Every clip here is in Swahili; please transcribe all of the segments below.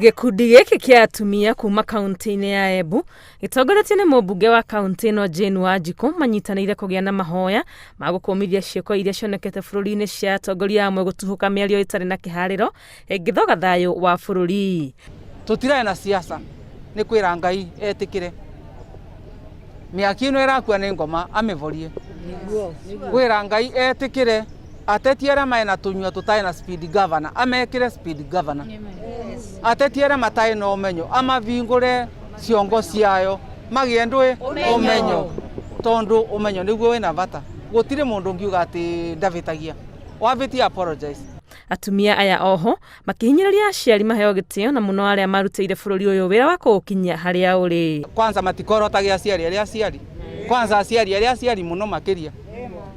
Gikundi giki kia atumia kuma kaunti-ini ya Embu gitongoretio ni mũmbunge wa kaunti ĩno Jane Wanjiku manyitanĩire kũgĩa na mahoya ma gũkũmithia ciĩko iria cionekete bũrũri-inĩ cia atongoria amwe gũtuhuka mĩario ĩtarĩ na kĩharĩro ĩngĩthoga thayũ wa bũrũri. Tutirae na siasa ni kwĩra Ngai etĩkĩre mĩaki ĩno ĩrakua nĩ ngoma amĩvorie kwĩra Ngai etĩkĩre Ateti arĩa mena tunua tũtarĩ na speed governor amekĩre speed governor. Ateti arĩa matarĩ na ũmenyo amavingũre ciongo ciayo magĩe ndũĩ ũmenyo tondu ũmenyo nĩguo wĩna bata. Gũtirĩ mũndũ ũngiuga atĩ ndavĩtagia wavĩtia apologize. Atumia aya oho makihinyĩrĩria aciari maheo gĩtĩo na mũno arĩa marutĩire bũrũri ũyũ wĩra wa kũũkinyia harĩa ũrĩ. Kwanza matikorotagia aciari arĩa aciari. Kwanza aciari arĩa aciari mũno makĩria.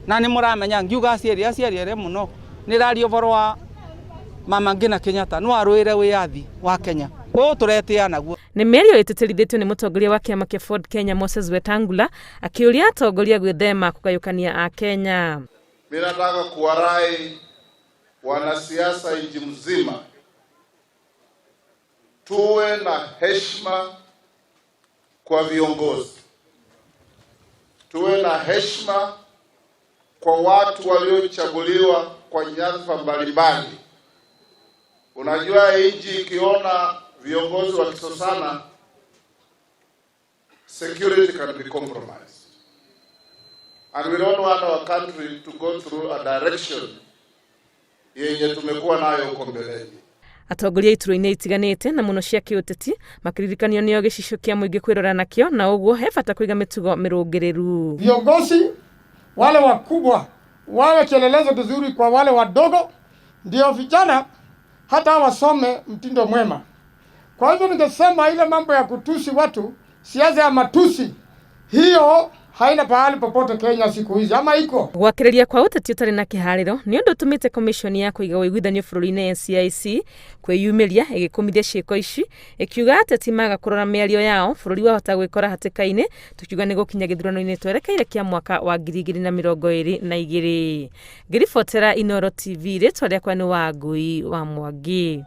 Na nĩ mũramenya ngiuga aciari arĩa mũno nĩ rario boro wa Mama Ngina Kenyatta no arũĩre wĩyathi wa Kenya. Ũũ tũretĩa naguo. Nĩ mĩario ĩtĩtĩrithĩtio nĩ mũtongoria wa kĩama kĩa Ford Kenya Moses Wetangula akĩũria atongoria gwĩthema kũgayũkania a Kenya. Mimi nataka kuwarai wanasiasa nchi mzima tuwe na heshima kwa viongozi, tuwe na heshima kwa watu waliochaguliwa kwa nyadhifa mbalimbali. Unajua nchi ikiona viongozi wakisosana, security can be compromised. And we don't want our country to go through a direction yenye tumekuwa nayo huko mbeleni. Atongoria iturwa-inĩ itiganĩte na mũno cia kĩũteti makiririkanio nĩo gĩcicio kĩa mũingĩ kwĩrora nakĩo na ũguo he bata kũiga mĩtugo mĩrũngĩrĩru. Viongozi wale wakubwa wawe kielelezo kizuri kwa wale wadogo, ndio vijana hata wasome mtindo mwema. Kwa hivyo ningesema ile mambo ya kutusi watu, siasa ya matusi, hiyo haina pahali popote Kenya siku hizi ama iko. Gwakĩrĩria kwa ũteti ũtarĩ na kĩharĩro nĩ ũndũ ũtũmĩte komishoni ya kũiga ũiguithanio bũrũri-inĩ NCIC kwĩyumĩria ĩgĩkũmithia ciĩko ici ĩkiuga ateti maga kũrora mĩario yao bũrũri wahota gwĩkora hatĩka-inĩ tũkiuga nĩ gũkinya gĩthurano-inĩ twerekeire kĩa mwaka wa 2022. Ngĩribotera Inooro TV rĩtwa rĩakwa nĩ Wangui wa Mwangi.